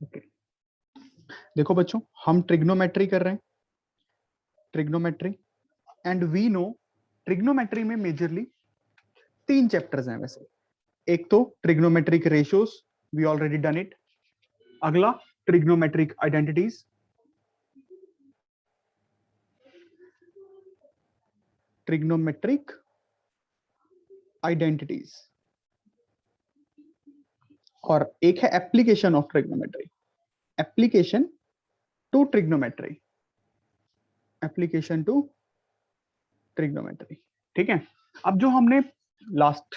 Okay देखो बच्चों, हम ट्रिग्नोमेट्री कर रहे हैं, trigonometry, and we know trigonometry में मेजरली 3 चैप्टर्स हैं वैसे। एक तो trigonometric ratios, we already done it. अगला ट्रिग्नोमेट्रिक आइडेंटिटीज, ट्रिग्नोमेट्रिक आइडेंटिटीज, और एक है application of trigonometry, application to trigonometry, application to trigonometry. ठीक है, अब जो हमने लास्ट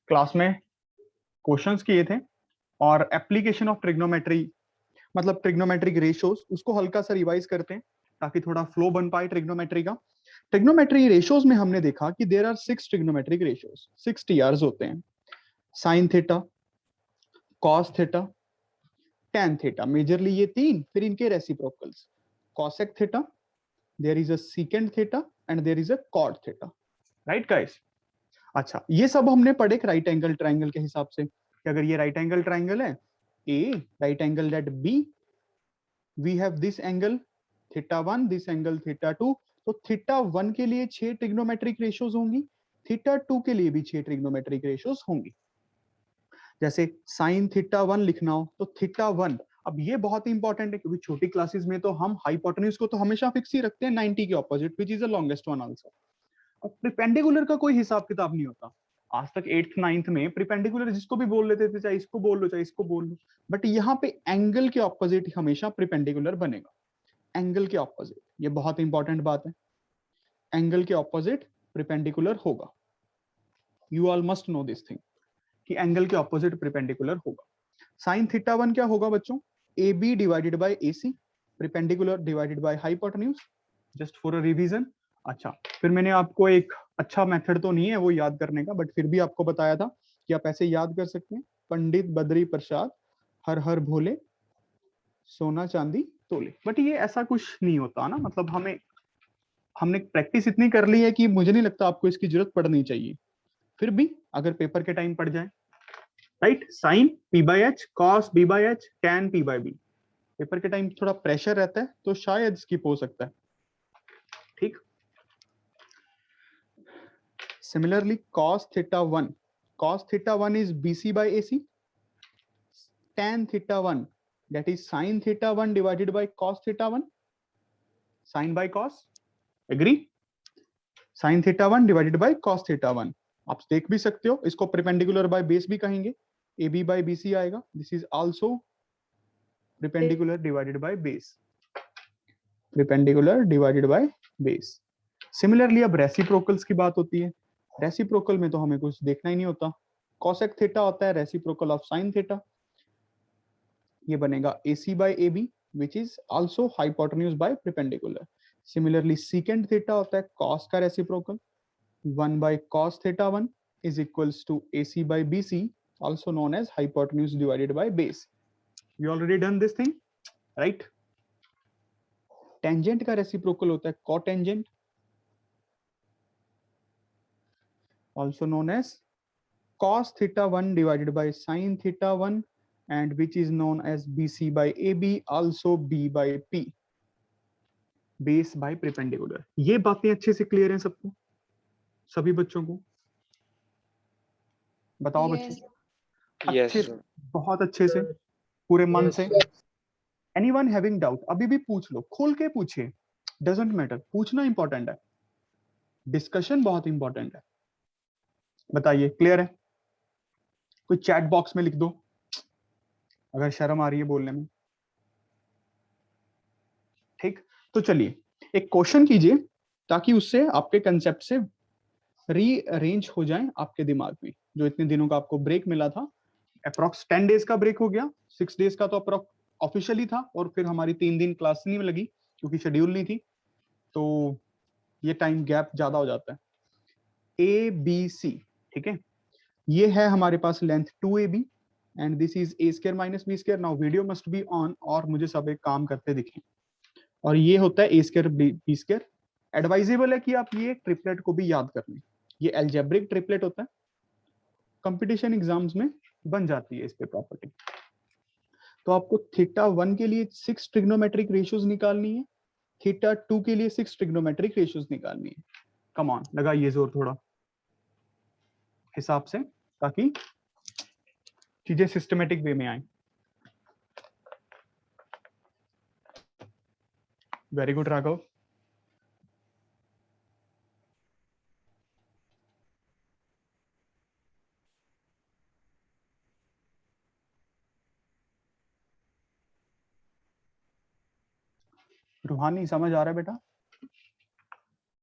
क्लास में क्वेश्चंस किए थे और एप्लीकेशन ऑफ ट्रिग्नोमेट्री मतलब ट्रिग्नोमेट्रिक रेशियोज, उसको हल्का सा रिवाइज करते हैं ताकि थोड़ा फ्लो बन पाए ट्रिग्नोमेट्री का। ट्रिग्नोमेट्री रेशियोज में हमने देखा कि there are 6 trigonometric ratios, 6 TRs होते हैं। Sine theta, cos theta, tan theta, majorly ये 3, फिर इनके reciprocals, cosec theta, there is a secant theta and there is a cot theta. Right guys? अच्छा, ये सब हमने पढ़े राइट एंगल ट्राइंगल के हिसाब से कि अगर ये राइट एंगल ट्राइंगल है a, right angle at b, we have this angle theta 1, this angle theta 2, तो थीटा 1 के लिए 6 ट्रिग्नोमेट्रिक रेशियोज होंगी, थीटा 2 के लिए भी 6 ट्रिग्नोमेट्रिक रेशियोज होंगी। जैसे साइन थीटा 1 लिखना हो तो थीटा 1, अब ये बहुत ही इंपॉर्टेंट है क्योंकि छोटी क्लासेस में तो हम हाइपोटेन्यूज को तो हमेशा फिक्स ही रखते हैं 90 के opposite, which is the longest one answer. अब प्रिपेंडिकुलर का कोई हिसाब किताब नहीं होता। आज तक 8th 9th में प्रिपेंडिकुलर जिसको भी बोल लेते थे, चाहे इसको बोल लो चाहे इसको बोल लो, बट यहाँ पे एंगल के ऑपोजिट हमेशा प्रिपेंडिकुलर बनेगा, एंगल के ऑपोजिट, ये बहुत इंपॉर्टेंट बात है, एंगल के ऑपोजिट प्रिपेंडिकुलर होगा। You all must know this thing कि एंगल के ऑपोजिट प्रिपेंडिकुलर होगा। साइन थीटा 1 क्या होगा बच्चों? ए b divided by a c, perpendicular divided by hypotenuse, just for a revision. अच्छा, फिर मैंने आपको एक अच्छा मेथड तो नहीं है वो याद करने का, बट फिर भी आपको बताया था कि आप ऐसे याद कर सकते हैं, पंडित बद्री प्रसाद हर हर भोले सोना चांदी तोले। बट ये ऐसा कुछ नहीं होता ना, मतलब हमने प्रैक्टिस इतनी कर ली है कि मुझे नहीं लगता आपको इसकी जरूरत पड़नी चाहिए, फिर भी अगर पेपर के टाइम पड़ जाए। Right, sine P by H, cos B by H, tan P by B, paper के टाइम थोड़ा प्रेशर रहता है तो शायद स्किप हो सकता है। ठीक, similarly cos theta 1, cos theta 1 is BC by AC, tan theta 1 that is sin theta 1 divided by cos theta 1, sin by cos, agree? sin theta 1 divided by cos theta 1, आप देख भी सकते हो, इसको perpendicular by base भी कहेंगे, AB by BC आएगा, this is also perpendicular divided by base, perpendicular divided by base। Similarly अब रेसिप्रोकल्स की बात होती है, रेसिप्रोकल में तो हमें कुछ देखना ही नहीं होता, कॉसेक थीटा होता है रेसिप्रोकल ऑफ साइन थीटा, ये बनेगा AC by AB which is also hypotenuse by perpendicular। Similarly secant theta होता है cos का reciprocal, 1 by cos theta 1 is equals to AC by BC, also known as hypotenuse divided by base। You already done this thing, right? Tangent का reciprocal होता है cotangent, also known as cos theta 1 divided by sin theta 1 and which is known as BC by AB, also B by P, base by perpendicular. ये बातें अच्छे से clear हैं सबको, सभी बच्चों को? बताओ Yes. बच्चों, अच्छे से, बहुत अच्छे से, पूरे मन से। एनीवन हैविंग डाउट अभी भी पूछ लो, खोल के पूछिए, डजंट मैटर, पूछना इंपॉर्टेंट है, डिस्कशन बहुत इंपॉर्टेंट है। बताइए, क्लियर है? कोई चैट बॉक्स में लिख दो अगर शर्म आ रही है बोलने में। ठीक, तो चलिए एक क्वेश्चन कीजिए ताकि उससे आपके कंसेप्ट से रीअरेंज हो जाए आपके दिमाग में। जो इतने दिनों का आपको ब्रेक मिला था, अप्रॉक्स 10 डेज का ब्रेक हो गया, 6 डेज का तो अप्रॉक्स ऑफिशियली था, और फिर हमारी 3 दिन क्लास नहीं लगी क्योंकि शेड्यूल नहीं थी, तो ये टाइम गैप ज्यादा हो जाता है। ए बी सी, ठीक है, ये है हमारे पास length 2AB and this is a square minus B square. Now video must be on और मुझे सब एक काम करते दिखें, और ये होता है ए स्क्वायर बी स्क्वायर। एडवाइजेबल है कि आप ये ट्रिपलेट को भी याद कर लें, ये एल्जेब्रिक ट्रिपलेट होता है, कंपटीशन एग्जाम्स में बन जाती है इस पे प्रॉपर्टी। तो आपको थीटा 1 के लिए 6 ट्रिग्नोमेट्रिक रेशियोज निकालनी है, थीटा 2 के लिए 6 ट्रिग्नोमेट्रिक रेशियोज निकालनी है। कम ऑन, लगाइए जोर थोड़ा हिसाब से, ताकि चीजें सिस्टमेटिक वे में आए। Very good Raghav. रूहानी समझ आ रहा है बेटा?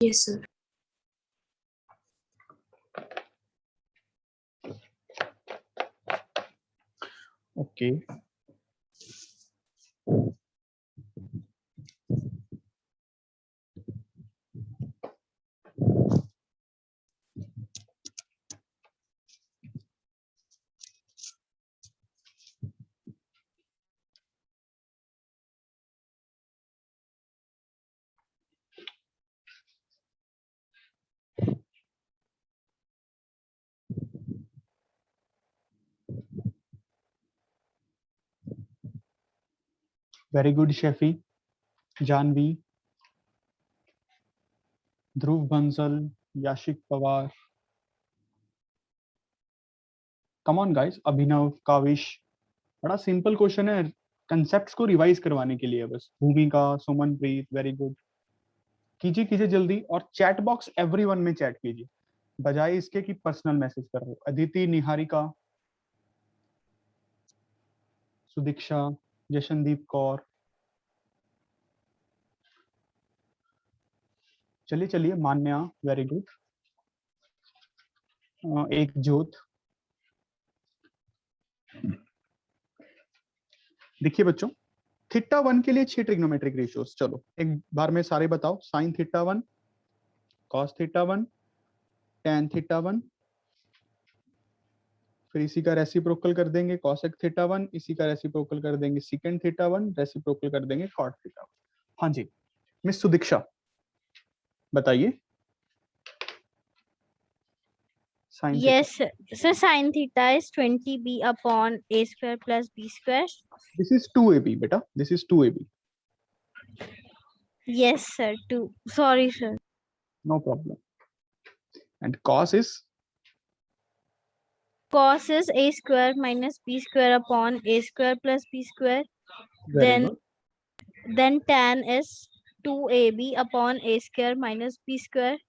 Yes sir. Okay very good Shefi, Janvi, Dhruv Bansal, Yashik Pawar, come on guys, Abhinav, Kavish. बड़ा सिंपल क्वेश्चन है, कंसेप्ट्स को रिवाइज करवाने के लिए बस। भूमिका, सुमनप्रीत, वेरी गुड। कीजिए कीजिए जल्दी, और चैट बॉक्स एवरीवन में चैट कीजिए, बजाय इसके कि पर्सनल मैसेज कर रहे हो। अदिति, निहारिका, सुदीक्षा, जशनदीप कौर, चलिए चलिए, मान्या, वेरी गुड। एक ज्योत। देखिए बच्चों, थीटा 1 के लिए 6 ट्रिग्नोमेट्रिक रेशियोज, चलो एक बार में सारे बताओ। Sign theta 1, cos theta 1, tan theta 1, फिर इसी का रेसिप्रोकल कर देंगे कॉसेक थीटा 1, इसी का रेसिप्रोकल कर देंगे सीकेंड थीटा 1, रेसिप्रोकल कर देंगे कॉट थीटा 1। हाँ जी, मिस सुदीक्षा बताइए। Sine theta, Yes, so sin theta is 20b upon a square plus b square. This is 2ab बेटा, this is 2ab, Yes, sir. Two. Sorry, sir. No problem. And cos is, Cos is a square minus b square upon a square plus b square. Very Then, good, then tan is 2ab upon a square minus b square.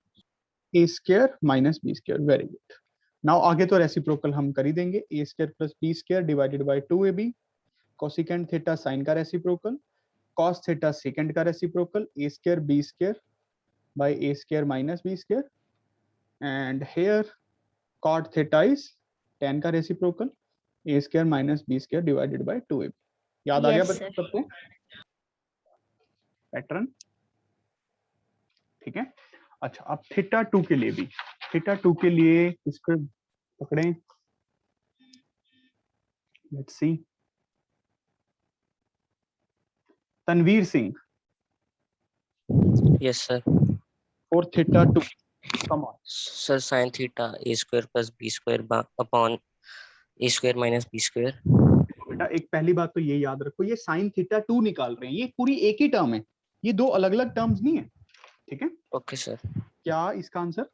A square minus B square, very good. Now आगे तो reciprocal हम कर ही देंगे, a square plus b square divided by 2ab, cosecant theta sine का reciprocal, cos theta secant का reciprocal, a square b square by a square minus b square, and here cot theta is tan का reciprocal, a square minus b square divided by 2ab। याद आ गया Yes, बच्चों sir. सबको pattern? ठीक है। अच्छा, अब थीटा 2 के लिए भी, थीटा 2 के लिए इसको पकड़ें, let's see, Tanveer Singh Yes, sir. For theta 2, come on. Sir, sin theta a square plus b square upon a square minus b square. बेटा एक पहली बात तो ये याद रखो, ये साइन थीटा 2 निकाल रहे हैं, ये पूरी एक ही टर्म है, ये दो अलग अलग टर्म्स नहीं है, ठीक है। Okay, sir. क्या इसका answer?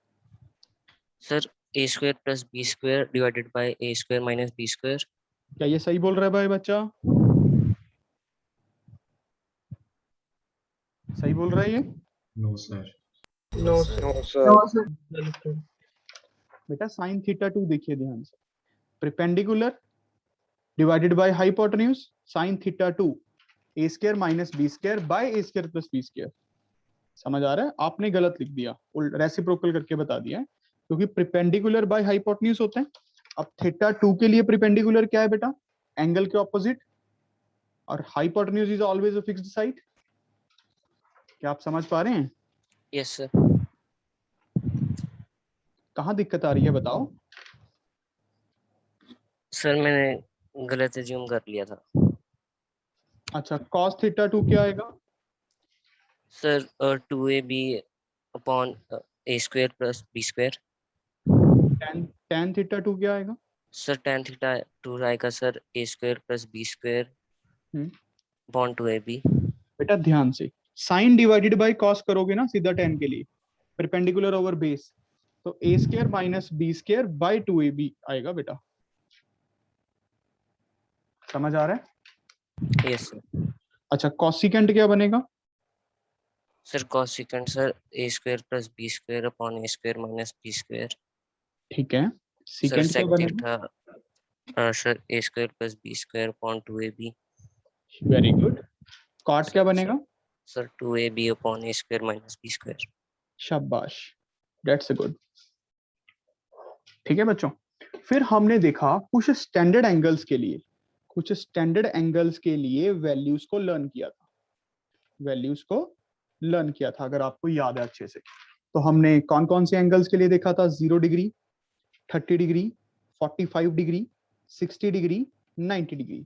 Sir, a square plus b square divided by a square minus b square. क्या ये सही बोल रहा है भाई बच्चा? सही बोल रहा है ये? No sir. No sir. बेटा साइन थीटा 2 देखिए ध्यान से, perpendicular divided by hypotenuse, sine theta 2 a square minus B square by a square plus b square. समझ आ रहा है? आपने गलत लिख दिया, रेसिप्रोकल करके बता दिया है, क्योंकि परपेंडिकुलर बाय हाइपोटेन्यूज होते हैं। अब थीटा 2 के लिए परपेंडिकुलर क्या है बेटा? एंगल के ऑपोजिट, और hypotenuse is always a fixed side. क्या आप समझ पा रहे हैं? Yes, sir. कहाँ दिक्कत आ रही है बताओ? Sir, मैंने गलत assume कर लिया था। अच्छा, cos थीटा 2 क्या आएगा? Sir, 2ab upon a square plus b square. tan theta 2 क्या आएगा? Sir, tan theta 2 आएगा sir a square plus b square upon 2ab। बेटा ध्यान से, साइन डिवाइडेड बाय कॉस करोगे ना सीधा tan के लिए, परपेंडिकुलर ओवर बेस, तो a square minus B square by 2ab आएगा बेटा। समझ आ रहा है? Yes sir. अच्छा, कॉसिकेंट क्या बनेगा? Sir cosecant sir a square plus b square upon a square minus B square. ठीक है, सर सीकेंट क्या सेक बनेगा? Theta sir a square plus b square upon 2ab। Very good. Cot क्या sir बनेगा? Sir 2ab अपॉन a square minus B square. शाबाश, that's good. ठीक है बच्चों, फिर हमने देखा कुछ स्टैंडर्ड एंगल्स के लिए, कुछ स्टैंडर्ड एंगल्स के लिए वैल्यूज को लर्न किया था, वैल्यूज को लर्न किया था अगर आपको याद है अच्छे से। तो हमने कौन कौन से एंगल्स के लिए देखा था? 0 degree, 30 degree, 45 degree, 60 degree, 90 degree.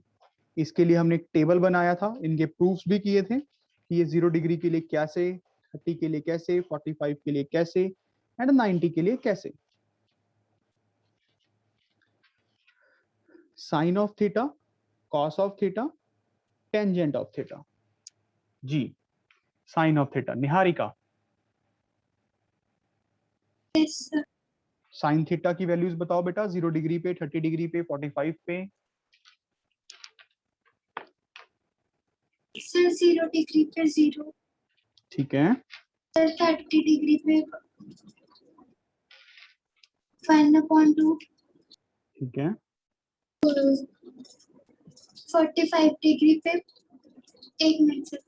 इसके लिए हमने एक टेबल बनाया था, इनके प्रूफ्स भी किए थे कि ये 0 डिग्री के लिए कैसे, 30 के लिए कैसे, 45 के लिए कैसे एंड 90 के लिए कैसे। Sine of theta, cos of theta, tangent of theta. जी, sine of theta. Niharika, Yes, sir. Sine theta की वैल्यूज बताओ बेटा, 0 डिग्री पे, 30 डिग्री पे, 45 पे। Sir, 0 degree पे 0. ठीक है, Sir, 30 degree पे 1/2. ठीक है, 45 degree पे, एक मिनट सर,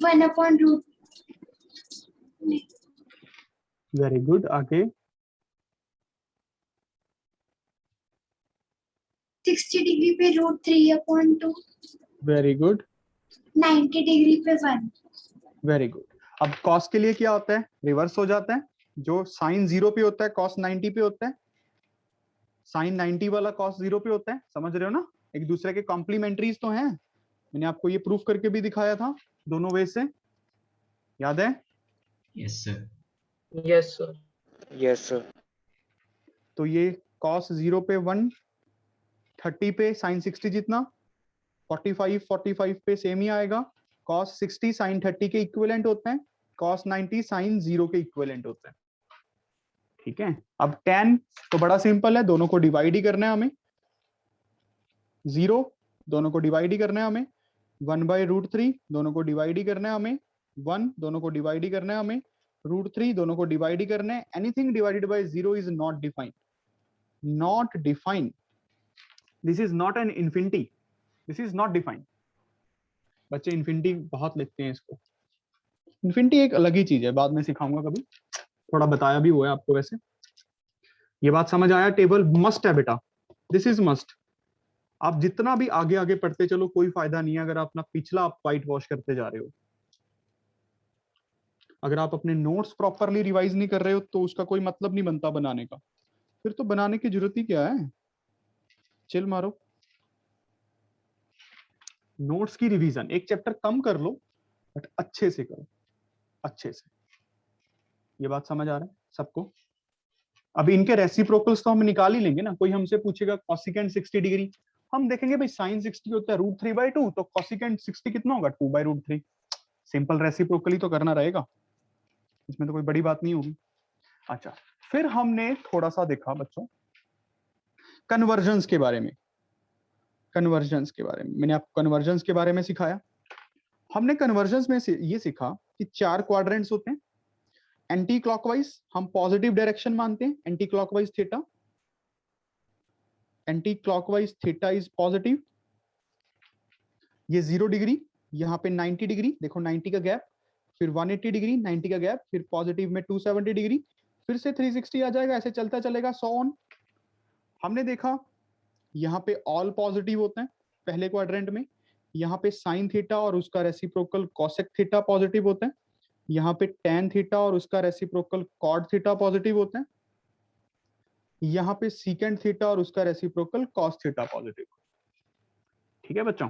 1/√. Very good. आगे 60 degree पे √3/2. वेरी गुड, 90 degree पे 1. Very good. अब कॉस के लिए क्या होता है? रिवर्स हो जाता है, जो साइन 0 पे होता है कॉस 90 पे होता है, साइन 90 वाला कॉस 0 पे होता है। समझ रहे हो ना? एक दूसरे के कॉम्प्लीमेंट्रीज तो हैं, मैंने आपको ये प्रूफ करके भी दिखाया था दोनों वे से, याद है? Yes, sir. Yes, sir. Yes, sir. तो ये कॉस 0 पे 1, 30 पे साइन 60 जितना, 45 पे सेम ही आएगा। कॉस 60 साइन 30 के इक्विवेलेंट होते हैं, कॉस 90 साइन 0 के इक्विवेलेंट होते हैं। ठीक है, अब tan तो बड़ा सिंपल है, दोनों को डिवाइड ही करना है हमें, 0 दोनों को डिवाइड ही करना है हमें, 1/√3 दोनों को डिवाइड ही करना है हमें, 1 दोनों को डिवाइड ही करना है हमें, √3 दोनों को डिवाइड ही करना है। Anything divided by 0 is not defined, not defined. This is not an infinity, this is not defined. बच्चे इन्फिनिटी बहुत लिखते हैं इसको, इन्फिनिटी एक अलग ही चीज है, बाद में सिखाऊंगा कभी, थोड़ा बताया भी हुआ है आपको। वैसे ये बात समझ आया? टेबल मस्ट है बेटा, दिस इज मस्ट। आप जितना भी आगे आगे पढ़ते चलो कोई फायदा नहीं है अगर आप अपना पिछला आप वाइट वॉश करते जा रहे हो। अगर आप अपने नोट्स प्रॉपरली रिवाइज नहीं कर रहे हो तो उसका कोई मतलब नहीं बनता बनाने का, फिर तो बनाने की जरूरत ही क्या है। चिल मारो, नोट्स की रिवीजन एक चैप्टर कम कर लो बट अच्छे से करो, अच्छे से। ये बात समझ आ रहा है सबको? अभी इनके रेसिप्रोकल्स तो हम निकाल ही लेंगे ना। कोई हमसे पूछेगा कॉसिकेंट 60 डिग्री, हम देखेंगे भाई साइन 60 होता है √3/2, तो कॉसिकेंट 60 कितना होगा? 2/√3। सिंपल रेसिप्रोकली तो करना रहेगा, इसमें तो कोई बड़ी बात नहीं होगी। अच्छा, फिर हमने थोड़ा सा देखा बच्चों कन्वर्जन्स के बारे में, कन्वर्जन्स के बारे में मैंने आपको कन्वर्जन्स के बारे में सिखाया। हमने कन्वर्जन्स में से ये सीखा कि 4 क्वाड्रेंट्स होते हैं। एंटी क्लॉकवाइज हम पॉजिटिव डायरेक्शन मानते हैं, anti clockwise theta, anti clockwise theta is positive. ये 0 डिग्री, यहाँ पे 90 डिग्री, देखो 90 का गैप, फिर 180 डिग्री, 90 का गैप, फिर पॉजिटिव में 270 डिग्री, फिर से 360 आ जाएगा, ऐसे चलता चलेगा, सो ऑन। हमने देखा यहाँ पे ऑल पॉजिटिव होते हैं पहले क्वाड्रेंट में, यहाँ पे साइन थीटा और उसका रेसिप्रोकल कोसेक थीटा पॉजिटिव होते हैं, यहाँ पे टैन थीटा और उसका रेसिप्रोकल कॉट थीटा पॉजिटिव होते हैं, यहाँ पे सीकेंट थीटा और उसका रेसिप्रोकल कॉस थीटा पॉजिटिव। ठीक है बच्चों?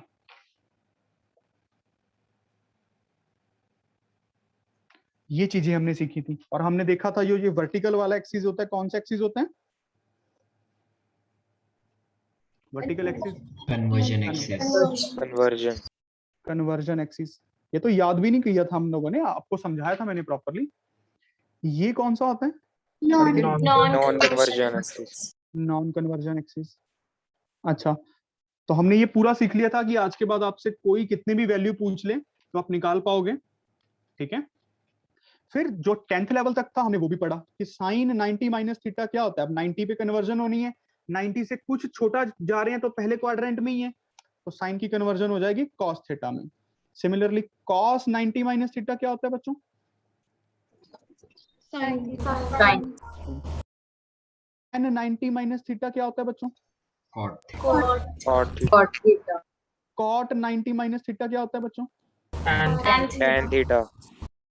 ये चीजें हमने सीखी थी और हमने देखा था ये वर्टिकल वाला एक्सिस होता है, कौन सा एक्सिस होता है? Vertical axis Conversion axis. Conversion. Conversion axis. ये तो याद भी नहीं किया था हम लोगों ने, आपको समझाया था मैंने प्रॉपरली। ये कौन सा होता है? Non-conversion axis. Non conversion axis. अच्छा, तो हमने ये पूरा सीख लिया था कि आज के बाद आपसे कोई कितनी भी वैल्यू पूछ ले तो आप निकाल पाओगे, ठीक है। फिर जो 10th लेवल तक था हमने वो भी पढ़ा कि साइन 90 माइनस थीटा क्या होता है। अब 90 पे कन्वर्जन होनी है, 90 से कुछ छोटा जा रहे हैं तो पहले क्वाड्रेंट में ही है, तो साइन की कन्वर्जन हो जाएगी कॉस थीटा में। सिमिलरली कॉस 90 माइनस थीटा क्या होता है बच्चों? tan 90 माइनस थीटा क्या होता है बच्चों? Cot. कॉट 90 माइनस थीटा क्या होता है बच्चों? Tan theta.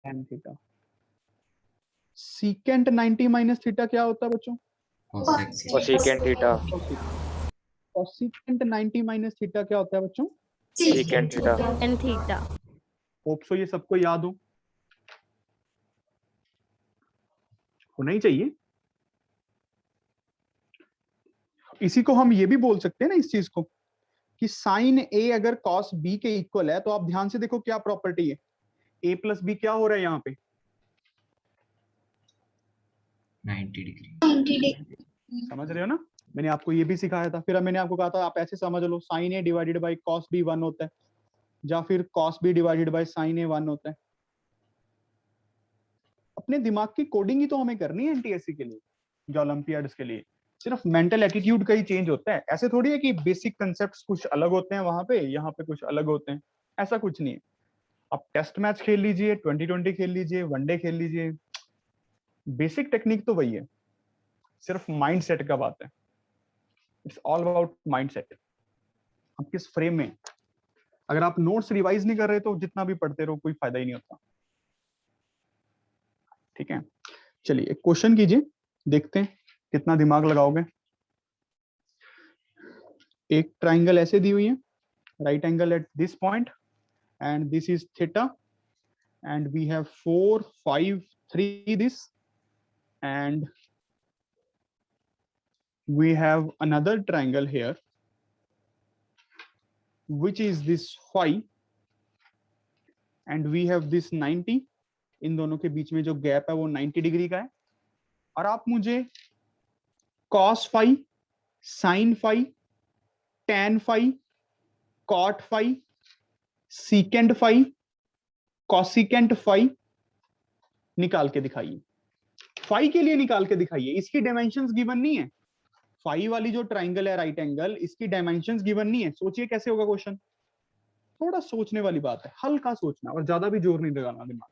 tan theta. Secant 90 minus theta क्या होता है बच्चों? Cosec theta. Cosecant theta. Cosecant 90 minus theta क्या होता है बच्चों? Secant theta. and theta. Hope so ये सबको याद हो, होना ही चाहिए। इसी को हम ये भी बोल सकते हैं ना, इस चीज को, कि साइन ए अगर कॉस बी के इक्वल है, तो आप ध्यान से देखो क्या प्रॉपर्टी है, ए प्लस बी क्या हो रहा है यहाँ पे? 90 degree. 90 degree. समझ रहे हो ना? मैंने आपको ये भी सिखाया था। फिर मैंने आपको कहा था आप ऐसे समझ लो, sine a divided by cos b 1 होता है, या फिर cos b divided by sine a 1 होता है। अपने दिमाग की कोडिंग ही तो हमें करनी है एनटीएससी के लिए, जो ओलंपियाड्स के लिए। सिर्फ मेंटल एटीट्यूड का ही चेंज होता है। ऐसे थोड़ी है कि बेसिक कंसेप्ट्स कुछ अलग होते हैं वहां पे, यहाँ पे कुछ अलग होते हैं, ऐसा कुछ नहीं है। आप टेस्ट मैच खेल लीजिए, 2020 खेल लीजिए, वनडे खेल लीजिए, बेसिक टेक्निक तो वही है, सिर्फ माइंड सेट का बात है। It's all about mind set. आप किस फ्रेम में, अगर आप नोट्स रिवाइज नहीं कर रहे तो जितना भी पढ़ते रहो कोई फायदा ही नहीं होता, ठीक है। चलिए एक क्वेश्चन कीजिए, देखते हैं कितना दिमाग लगाओगे। एक ट्राइंगल ऐसे दी हुई है, right angle at this point and this is theta, and we have 4 5 3 this, and we have another triangle here which is this phi, and we have this 90। इन दोनों के बीच में जो गैप है वो 90 डिग्री का है। और आप मुझे cos phi, sin phi, tan phi, cot phi, secant phi, cosecant phi निकाल के दिखाइए। फाई के लिए निकाल के दिखाइए, इसकी डायमेंशंस गिवन नहीं है। फाई वाली जो ट्राइंगल है राइट एंगल, इसकी डायमेंशंस गिवन नहीं है। सोचिए कैसे होगा क्वेश्चन, थोड़ा सोचने वाली बात है, हल्का सोचना और ज्यादा भी जोर नहीं लगाना दिमाग।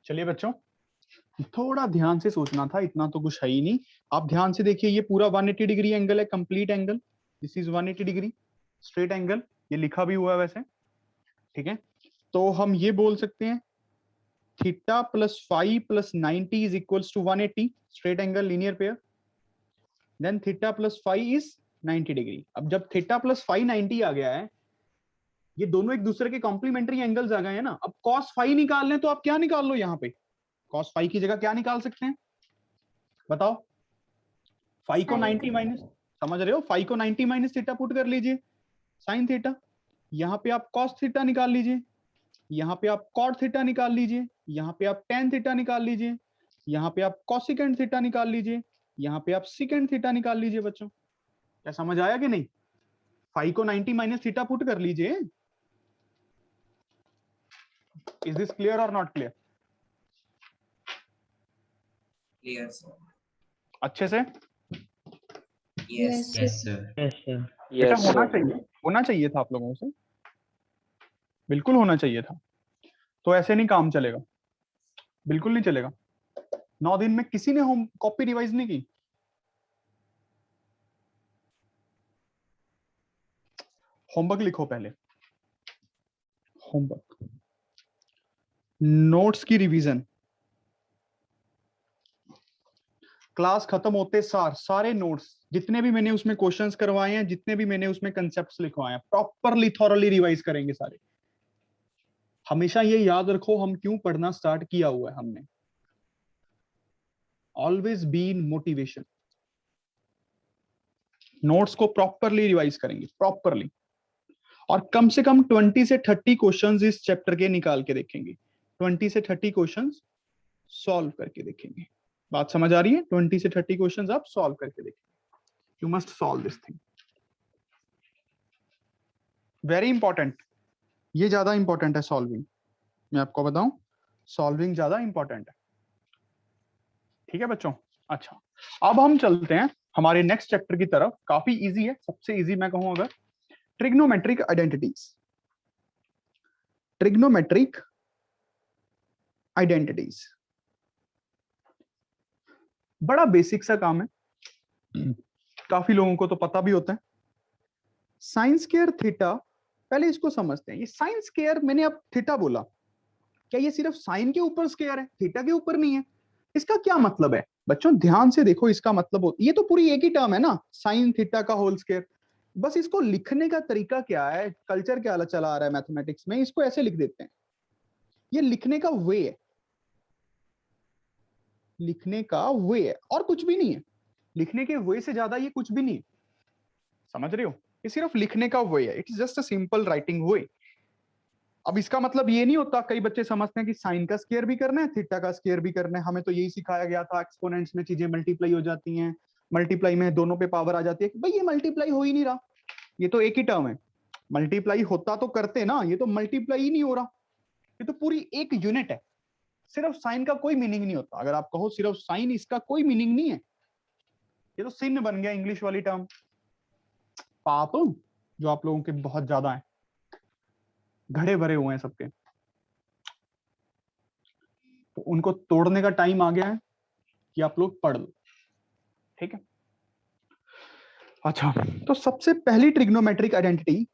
चलिए बच्चों, थोड़ा ध्यान से सोचना था, इतना तो कुछ है ही नहीं। आप ध्यान से देखिए, ये पूरा 180 डिग्री एंगल है, complete angle. This is 180 degree straight angle, ये लिखा भी हुआ है वैसे, ठीक है। तो हम ये बोल सकते हैं theta plus phi plus 90 is equals to 180, straight angle linear pair. Then theta plus phi is 90 degree. अब जब थीटा प्लस फाई 90 आ गया है, ये दोनों एक दूसरे के कॉम्प्लीमेंट्री एंगल्स आ गए हैं ना। अब कॉस फाई निकालने तो आप क्या निकाल लो, यहाँ पे कॉस फाई की जगह क्या निकाल सकते हैं बताओ? फाई को 90 माइनस, समझ रहे हो, फाई को 90 माइनस थीटा पुट कर लीजिए, साइन थीटा। यहाँ पे आप कॉस थीटा निकाल लीजिए, यहाँ पे आप कॉट थीटा निकाल लीजिए, यहाँ पे आप टेन थीटा निकाल लीजिए, यहाँ पे आप कॉसिकेंट थीटा निकाल लीजिए, यहाँ पे आप सिकेंट थीटा निकाल लीजिए। बच्चों क्या समझ आया कि नहीं? फाई को 90 माइनस थीटा पुट कर लीजिए। इज दिस क्लियर और नॉट क्लियर? अच्छे से Yes, sir. बेटा Yes, होना sir. चाहिए, होना चाहिए था आप लोगों से, बिल्कुल होना चाहिए था। तो ऐसे नहीं काम चलेगा, बिल्कुल नहीं चलेगा। 9 दिन में किसी ने होम कॉपी रिवाइज नहीं की? होमवर्क लिखो पहले, होमवर्क, नोट्स की रिवीजन, क्लास खत्म होते सारे नोट्स जितने भी मैंने उसमें क्वेश्चंस करवाए हैं, जितने भी मैंने उसमें कंसेप्ट्स लिखवाए हैं, प्रॉपरली थॉरली रिवाइज करेंगे सारे। हमेशा ये याद रखो हम क्यों पढ़ना स्टार्ट किया हुआ है हमने। Always be in motivation. Notes को प्रॉपरली रिवाइज करेंगे, प्रॉपरली, और कम से कम 20 से 30 क्वेश्चंस इस चैप्टर के निकाल के देखेंगे। 20 से 30 क्वेश्चंस सॉल्व करके देखेंगे। बात समझ आ रही है? 20 से 30 क्वेश्चंस आप सॉल्व करके देखेंगे। You must solve this thing, very important. ये ज्यादा इंपॉर्टेंट है सॉल्विंग, मैं आपको बताऊं, सॉल्विंग ज्यादा इंपॉर्टेंट है। ठीक है बच्चों? अच्छा, अब हम चलते हैं हमारे नेक्स्ट चैप्टर की तरफ। काफी इजी है, सबसे इजी मैं कहूं अगर, ट्रिग्नोमेट्रिक आइडेंटिटीज। ट्रिग्नोमेट्रिक आइडेंटिटीज बड़ा बेसिक सा काम है, काफी लोगों को तो पता भी होता है। साइन स्क्वायर थीटा, पहले इसको समझते हैं। ये साइन स्क्वायर, मैंने अब थीटा बोला, क्या ये सिर्फ साइन के ऊपर स्क्वायर है, थीटा के ऊपर नहीं है? इसका क्या मतलब है बच्चों? ध्यान से देखो, इसका मतलब ये तो पूरी एक ही टर्म है ना, साइन थीटा का होल स्क्वायर। बस इसको लिखने का तरीका क्या है, कल्चर क्या चला आ रहा है मैथमेटिक्स में, इसको ऐसे लिख देते हैं। ये लिखने का वे है, लिखने का वे है, और कुछ भी नहीं है। लिखने के वे से ज्यादा ये कुछ भी नहीं है, समझ रहे हो? ये सिर्फ लिखने का वे है, it is just a simple writing way. अब इसका मतलब ये नहीं होता, कई बच्चे समझते हैं कि साइन का स्क्वायर भी करना है, थीटा का स्क्वायर भी करना है। हमें तो यही सिखाया गया था, एक्सपोनेंट्स में चीजें मल्टीप्लाई हो जाती हैं, मल्टीप्लाई में दोनों पे पावर आ जाती है। भाई ये मल्टीप्लाई हो ही नहीं रहा, ये तो एक ही टर्म है। मल्टीप्लाई होता तो करते ना, ये तो मल्टीप्लाई ही नहीं हो रहा, ये तो पूरी एक यूनिट है। सिर्फ साइन का कोई मीनिंग नहीं होता। अगर आप कहो सिर्फ साइन, इसका कोई मीनिंग नहीं है, ये तो सिन बन गया, इंग्लिश वाली टर्म, पाप जो आप लोगों के बहुत ज्यादा है, घड़े भरे हुए हैं सबके, तो उनको तोड़ने का टाइम आ गया है कि आप लोग पढ़ लो। ठीक है? अच्छा, तो सबसे पहली ट्रिग्नोमेट्रिक आइडेंटिटी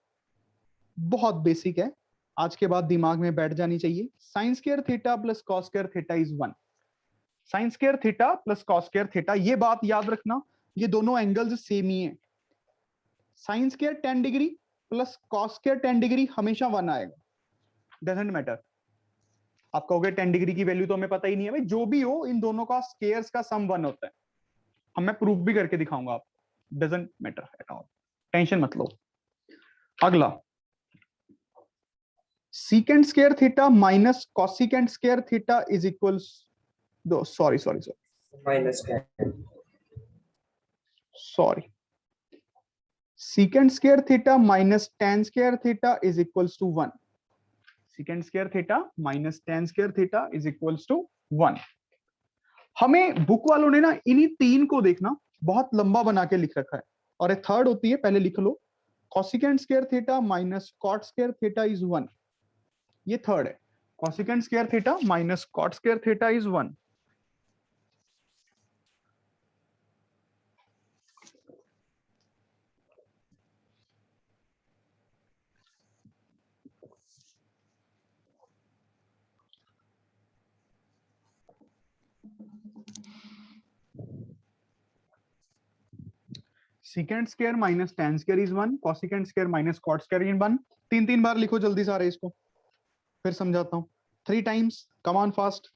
बहुत बेसिक है, आज के बाद दिमाग में बैठ जानी चाहिए। Sign square theta plus cos square theta is 1। Sine square theta plus cos square theta, ये बात याद रखना, ये दोनों एंगल्स सेम ही है। Sine square 10 degree plus cos square 10 degree हमेशा 1 आएगा, डजंट मैटर। आप कहोगे 10 डिग्री की वैल्यू तो हमें पता ही नहीं है। भाई जो भी हो, इन दोनों का स्क्वायर्स का सम 1 होता है। हम मैं प्रूफ भी करके दिखाऊंगा आपको, doesn't matter at all, tension मत लो। अगला, secant square theta minus cosecant square theta is equals, दो sorry sorry sorry secant square theta minus tan square theta is equals to 1। Secant square theta minus tan square theta is equals to 1। हमें book वालों ने ना इन्हीं तीन को देखना, बहुत लंबा बना के लिख रखा है, और एक थर्ड होती है, पहले लिख लो, cosecant square theta minus cot square theta is 1। ये थर्ड है, cosecant square theta minus cot square theta is 1। Secant square minus tan square is 1, cosecant square minus cot square is 1। तीन तीन बार लिखो जल्दी सारे इसको, फिर समझाता हूं। 3 times, come on fast,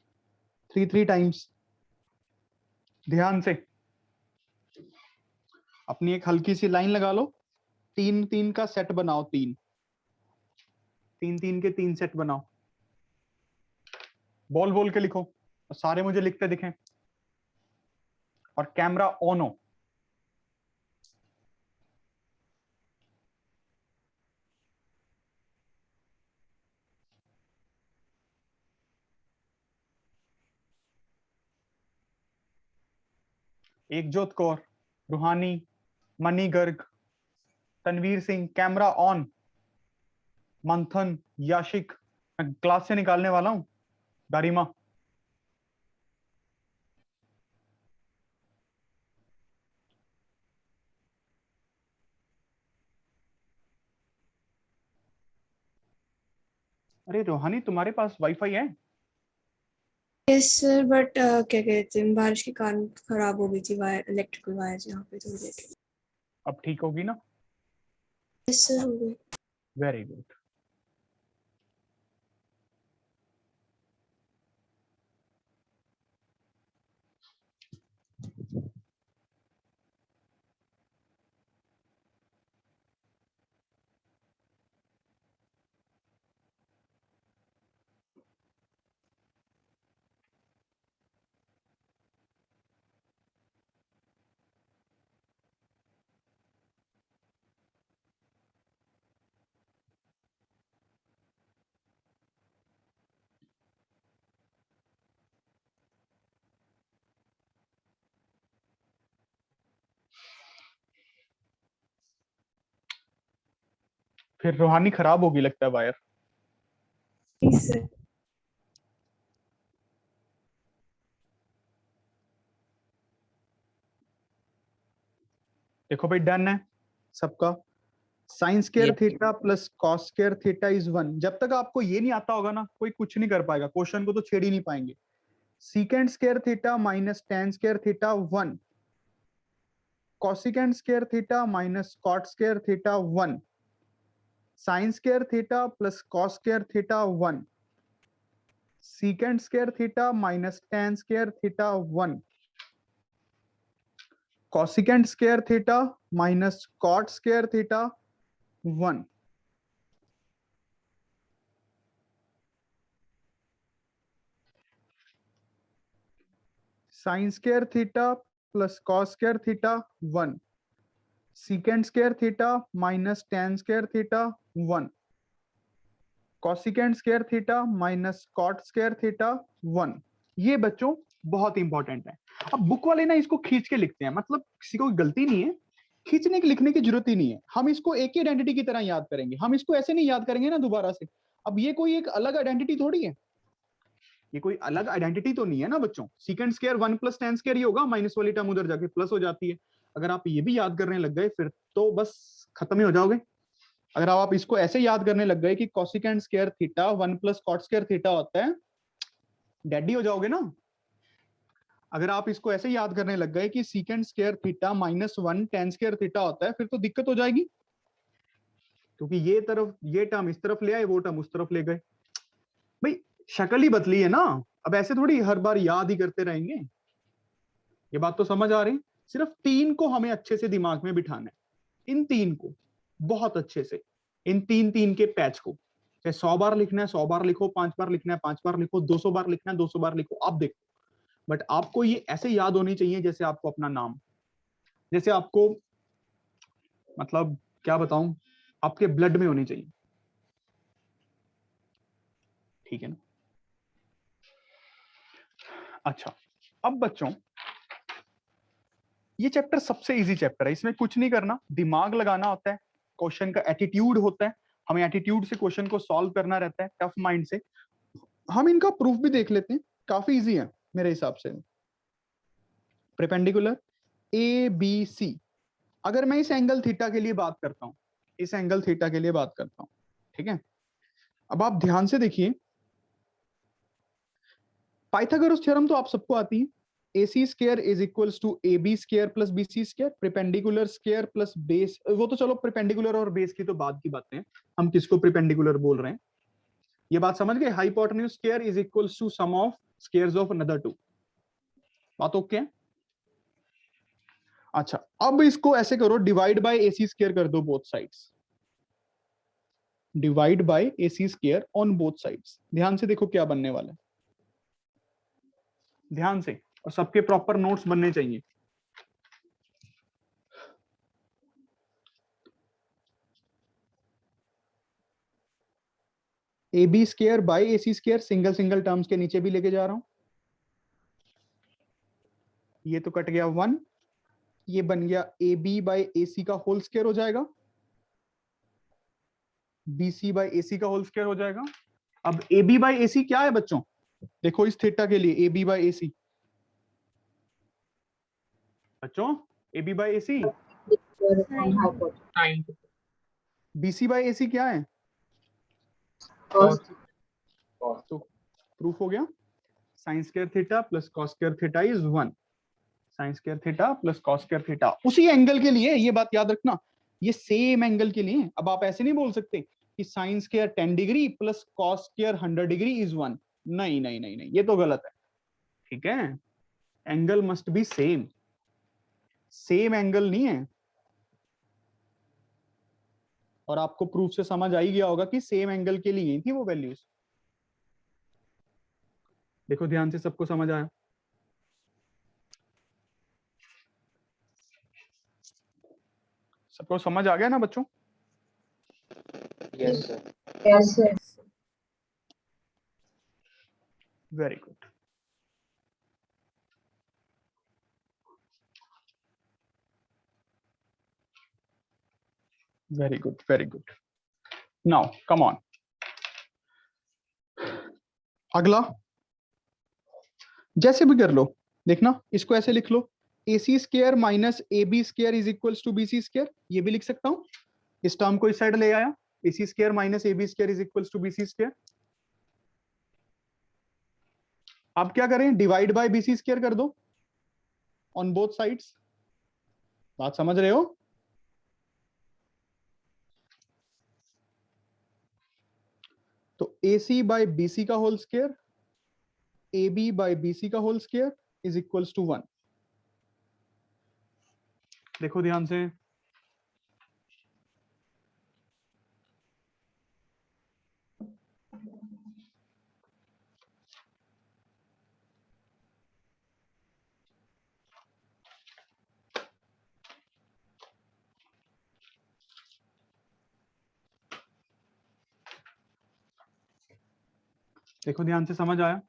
3 times. ध्यान से अपनी एक हल्की सी लाइन लगा लो, 3 का सेट बनाओ, 3 के 3 सेट बनाओ, बोल बोल के लिखो, और सारे मुझे लिखते दिखें, और कैमरा ऑन हो। एकजोत कौर, रूहानी, मनी गर्ग, तनवीर सिंह, कैमरा ऑन, मंथन, याशिक, मैं क्लास से निकालने वाला हूं, गारिमा। अरे रोहानी, तुम्हारे पास वाईफाई है? यस सर, बट क्या कहते हैं, बारिश के कारण खराब हो गई थी वायर, इलेक्ट्रिकल वायर यहाँ पे थोड़ी देर। अब ठीक होगी ना? यस सर, हो गई। Very good. फिर रूहानी खराब होगी लगता है वायर। Please sir. देखो भाई, डन है सबका। Sign square theta plus cos square theta is 1। जब तक आपको ये नहीं आता होगा ना, कोई कुछ नहीं कर पाएगा, क्वेश्चन को तो छेड़ ही नहीं पाएंगे। Secant square theta minus tan square theta 1, cosecant square theta minus cot square theta 1, sine square theta plus cos square theta 1, secant square theta minus tan square theta 1, cosecant square theta minus cot square theta 1। Sine square theta plus cos square theta 1, secant square theta minus tan square theta 1, cosecant square theta minus cot square theta 1। ये बच्चों बहुत important है। अब book वाले ना इसको खींच के लिखते हैं, मतलब किसी को गलती नहीं है, खींचने की लिखने की जरूरत ही नहीं है। हम इसको एक ही आइडेंटिटी की तरह याद करेंगे, हम इसको ऐसे नहीं याद करेंगे ना दोबारा से। अब ये कोई एक अलग आइडेंटिटी थोड़ी है, ये कोई अलग आइडेंटिटी तो नहीं है ना बच्चों। Secant square 1 plus tan square ही होगा, माइनस वाली टर्म उधर जाके प्लस हो जाती है। अगर आप ये भी याद करने लग गए फिर तो बस खत्म ही हो जाओगे। अगर आप इसको ऐसे याद करने लग गए कि cosecant square theta 1 plus cot square theta होता है, डैडी हो जाओगे ना। अगर आप इसको ऐसे याद करने लग गए कि सीकेंड square theta minus 1 ten square theta होता है, फिर तो दिक्कत हो जाएगी, क्योंकि ये तरफ ये टर्म इस तरफ ले आए, वो टर्म उस तरफ ले गए। भाई शक्ल ही बदली है ना, अब ऐसे थोड़ी हर बार याद ही करते रहेंगे। ये बात तो समझ आ रही? सिर्फ तीन को हमें अच्छे से दिमाग में बिठाना है, इन तीन को बहुत अच्छे से, इन तीन तीन के पैच को। चाहे 100 बार लिखना है 100 बार लिखो, 5 बार लिखना है 5 बार लिखो, 200 बार लिखना है 200 बार लिखो, आप देखो। बट आपको ये ऐसे याद होनी चाहिए जैसे आपको अपना नाम, जैसे आपको, मतलब क्या बताऊं, आपके ब्लड में होनी चाहिए। ठीक है ना? अच्छा, अब बच्चों ये चैप्टर सबसे इजी चैप्टर है, इसमें कुछ नहीं करना, दिमाग लगाना होता है, क्वेश्चन का एटीट्यूड होता है, हमें एटीट्यूड से क्वेश्चन को सॉल्व करना रहता है, टफ माइंड से। हम इनका प्रूफ भी देख लेते हैं, काफी इजी है मेरे हिसाब से। परपेंडिकुलर ए बी सी, अगर मैं इस एंगल थीटा के लिए बात करता हूं, इस एंगल थीटा के लिए बात करता हूं, ठीक है। अब आप ध्यान से देखिए, पाइथागोरस थ्योरम तो आप सबको आती है, AC square is equals to AB square plus BC square, perpendicular square plus base. वो तो चलो परपेंडिकुलर और बेस की तो बाद की बातें हैं, हम किसको परपेंडिकुलर बोल रहे हैं ये बात समझ गए। Hypotenuse square is equals to sum of squares of another two, बात ओके है? अच्छा, अब इसको ऐसे करो, डिवाइड बाय AC स्क्वायर कर दो both sides, divide by AC square on both sides. ध्यान से देखो क्या बनने वाला है, ध्यान से, और सबके प्रॉपर नोट्स बनने चाहिए। AB square by AC square single single terms के नीचे भी लेके जा रहा हूं, ये तो कट गया 1, ये बन गया ए बी बाई ए सी का होल स्क्वायर हो जाएगा, बी सी बाई ए सी का होल स्क्वायर हो जाएगा। अब A B by A C क्या है बच्चों, देखो इस थीटा के लिए ए बी बाई ए सी, बच्चों ए B by A C, B C by A C क्या है, तो प्रूफ हो गया, sine square theta plus cos square theta is 1, sine square theta plus cos square theta उसी एंगल के लिए, ये बात याद रखना, ये सेम एंगल के लिए। अब आप ऐसे नहीं बोल सकते कि sine square 10 degree plus cos square 100 degree is 1, नहीं नहीं नहीं नहीं, ये तो गलत है, ठीक है, angle must be same, same angle नहीं है। और आपको प्रूफ से समझ आ ही गया होगा कि सेम एंगल के लिए ही थी वो वैल्यूज। देखो ध्यान से, सबको समझ आया? सबको समझ आ गया ना बच्चों? Yes, sir. Very good. Very good, very good. Now come on, अगला जैसे भी कर लो, देखना इसको ऐसे लिख लो, A C square minus A B square is equals to B C square, ये भी लिख सकता हूं, इस टर्म को इस साइड ले आया, A C square minus A B square is equals to B C square. अब क्या करें, divide by B C square कर दो ऑन बोथ साइड्स, बात समझ रहे हो? तो ए सी बाय बी सी का whole square, A B by B C का whole square is equals to 1। देखो ध्यान से, देखो ध्यान से, समझ आया?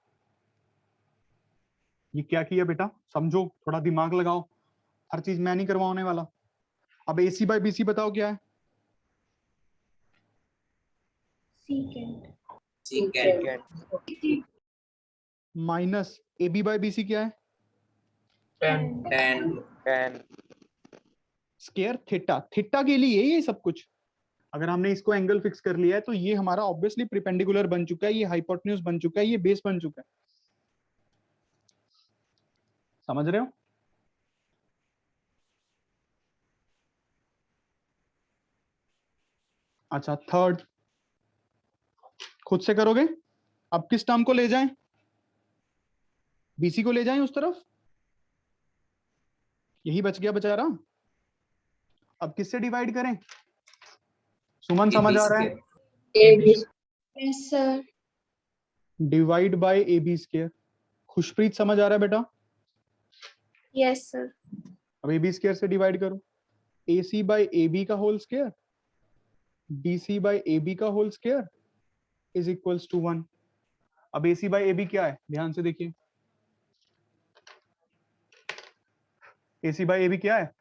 ये क्या किया बेटा, समझो, थोड़ा दिमाग लगाओ, हर चीज मैं नहीं करवाने वाला। अब ए सी बाय बी सी बताओ क्या है, Secant. Minus A B by B c क्या है, Tan. स्क्वायर थीटा, थीटा के लिए ये सब कुछ। अगर हमने इसको एंगल फिक्स कर लिया है तो ये हमारा ऑब्वियसली परपेंडिकुलर बन चुका है, ये हाइपोटेन्यूज बन चुका है, ये बेस बन चुका है, समझ रहे हो? अच्छा, थर्ड खुद से करोगे। अब किस टर्म को ले जाएं, बीसी को ले जाएं उस तरफ, यही बच गया बेचारा। अब किससे डिवाइड करें, सुमन समझ आ रहा है? Yes sir. Divide by A B square. Khushpreet समझ आ रहा है बेटा? Yes sir. अब ए बी स्क्वायर से डिवाइड करो, A C by A B का whole square, B C by A B का whole square is equals to 1। अब ए सी बाय ए बी क्या है, ध्यान से देखिए, ए सी बाय ए बी क्या है,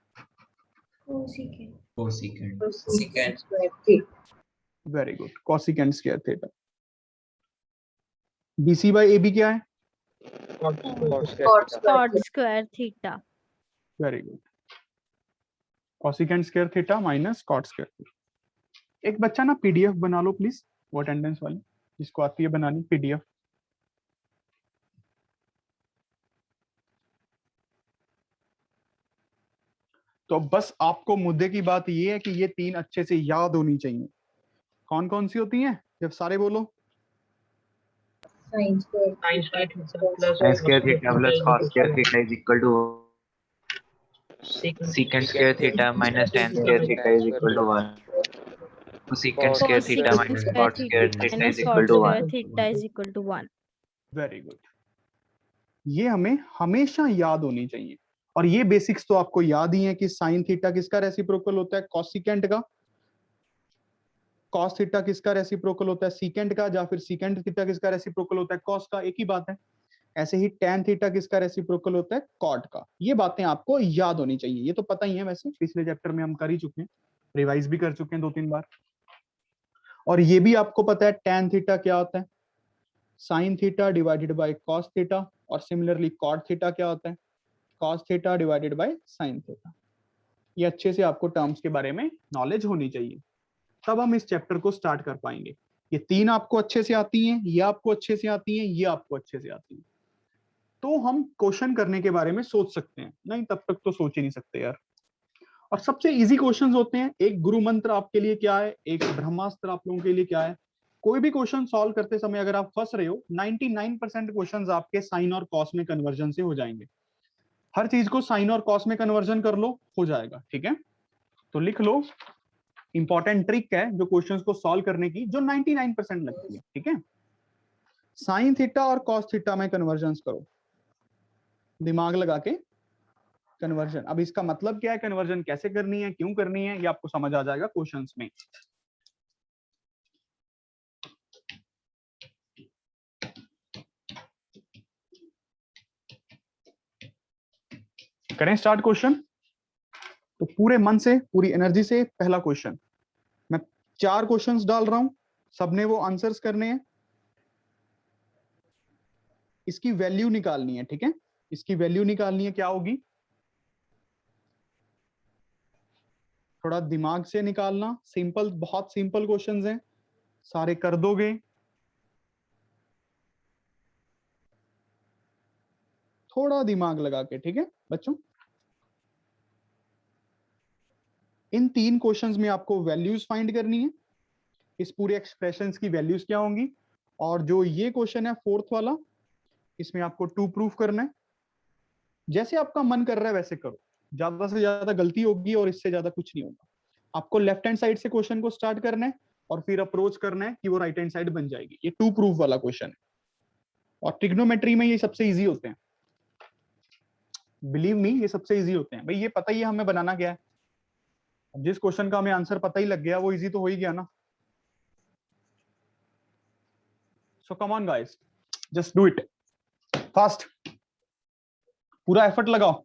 Cosecant. Very good, cosecant square theta. B C by A b क्या है, cot square theta. Very good, cosecant square theta minus cot square theta. एक बच्चा ना पीडीएफ बना लो प्लीज, वो अटेंडेंस वाली जिसको आती है बनानी पीडीएफ। तो बस आपको मुद्दे की बात ये है कि ये तीन अच्छे से याद होनी चाहिए। कौन कौन सी होती हैं, जब सारे बोलो। Sin square theta plus cos square theta is equal to secant square theta minus tan square theta is equal to 1. Secant square theta minus cot square theta is equal to 1. Theta is equal to 1. Very good, ये हमें हमेशा याद होनी चाहिए। और ये basics तो आपको याद ही है कि साइन थीटा किसका रेसिप्रोकल होता है, कोसिकेंट का। कॉस थीटा किसका रेसिप्रोकल होता है, सीकेंट का। या फिर सीकेंट थीटा किसका रेसिप्रोकल होता है, कॉस का। एक ही बात है। ऐसे ही tan थीटा किसका रेसिप्रोकल होता है? cot का। ये बातें आपको याद होनी चाहिए, ये तो पता ही है, वैसे पिछले चैप्टर में हम कर ही चुके हैं, रिवाइज भी कर चुके हैं 2-3 बार। और ये भी आपको पता है tan थीटा क्या होता है? sin theta divided by cos theta, और सिमिलरली cot थीटा क्या होता है? cos theta divided by sin theta. ये अच्छे से आपको टर्म्स के बारे में नॉलेज होनी चाहिए, तब हम इस चैप्टर को स्टार्ट कर पाएंगे। ये 3 आपको अच्छे से आती हैं, ये आपको अच्छे से आती हैं, ये आपको अच्छे से आती हैं, तो हम क्वेश्चन करने के बारे में सोच सकते हैं। नहीं तब तक तो सोच ही नहीं सकते यार। और सबसे इजी क्वेश्चंस होते हैं। एक गुरु मंत्र आपके लिए क्या है, एक ब्रह्मास्त्र आप लोगों के लिए क्या है। कोई भी क्वेश्चन सॉल्व करते समय अगर आप फंस रहे हो, 99% क्वेश्चंस आपके साइन और कॉस में कन्वर्जन से हो जाएंगे। हर चीज को साइन और कॉस में कन्वर्जन कर लो, हो जाएगा। ठीक है, तो लिख लो, इंपॉर्टेंट ट्रिक है जो क्वेश्चंस को सॉल्व करने की, जो 99% लगती है। ठीक है, साइन थीटा और कॉस थीटा में कन्वर्जन करो, दिमाग लगा के कन्वर्जन। अब इसका मतलब क्या है, कन्वर्जन कैसे करनी है, क्यों करनी है, ये आपको समझ आ जाएगा क्वेश्चंस में। करें स्टार्ट क्वेश्चन। तो पूरे मन से, पूरी एनर्जी से पहला क्वेश्चन, मैं 4 क्वेश्चंस डाल रहा हूं, सबने वो आंसर्स करने हैं, इसकी वैल्यू निकालनी है। ठीक है, इसकी वैल्यू निकालनी है, क्या होगी, थोड़ा दिमाग से निकालना। सिंपल, बहुत सिंपल क्वेश्चंस हैं, सारे कर दोगे। थोड़ा दिमाग लगा के। ठीक है बच्चों, इन 3 क्वेश्चंस में आपको वैल्यूज फाइंड करनी है, इस पूरे एक्सप्रेशंस की वैल्यूज क्या होंगी। और जो ये क्वेश्चन है 4th वाला, इसमें आपको 2 प्रूफ करना है। जैसे आपका मन कर रहा है वैसे करो, ज्यादा से ज्यादा गलती होगी और इससे ज्यादा कुछ नहीं होगा। आपको लेफ्ट हैंड साइड से क्वेश्चन को स्टार्ट करना है और फिर अप्रोच करना है कि वो राइट हैंड साइड बन जाएगी। ये 2 प्रूफ वाला क्वेश्चन है, और ट्रिग्नोमेट्री में ये सबसे इजी होते हैं, बिलीव मी, ये सबसे इजी होते हैं। भाई ये पता ही है हमें बनाना क्या है। अब जिस क्वेश्चन का हमें आंसर पता ही लग गया, वो इजी तो हो ही गया ना। So come on guys, just do it fast, पूरा एफर्ट लगाओ।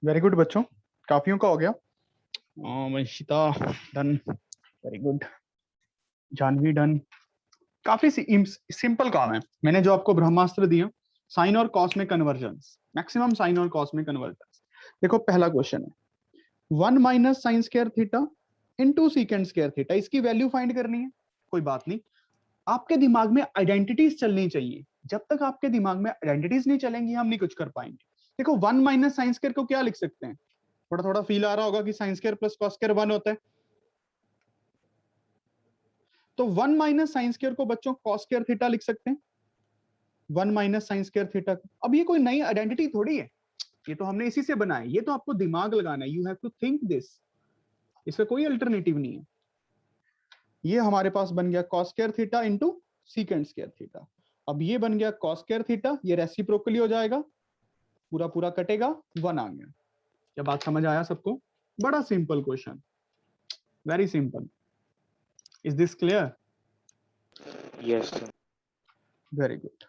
वेरी गुड बच्चों, काफियों का हो गया। Vanshita done, very good. Janvi done. काफी सिंपल काम है। मैंने जो आपको ब्रह्मास्त्र दिया, साइन और कॉस में कन्वर्जेंस, मैक्सिमम साइन और कॉस में कन्वर्जेंस। देखो पहला क्वेश्चन है 1 minus sign square theta into secant square theta, इसकी वैल्यू फाइंड करनी है। कोई बात नहीं, आपके दिमाग में आइडेंटिटीज चलनी चाहिए। जब तक आपके दिमाग में आइडेंटिटीज नहीं चलेंगी हम नहीं कुछ कर पाएंगे। देखो 1 माइनस साइन स्क्वायर को क्या लिख सकते हैं, थोड़ा थोड़ा फील आ रहा होगा कि sign square plus cos square 1 होता है। तो 1 माइनस साइन स्क्वायर को बच्चों कॉस स्क्वायर थीटा लिख सकते हैं, 1 माइनस साइन स्क्वायर थीटा। अब ये कोई नई आइडेंटिटी थोड़ी है, ये तो हमने इसी से बनाया। ये तो आपको दिमाग लगाना है, you have to think this, इसका कोई अल्टरनेटिव नहीं है। ये हमारे पास बन गया cos square theta into secant square theta. अब ये बन गया कॉस स्क्वायर थीटा, ये रेसिप्रोकली हो जाएगा, पूरा पूरा कटेगा, 1 आ गया। क्या बात समझ आया सबको? बड़ा simple question, very simple. Is this clear? Yes, sir. Very good.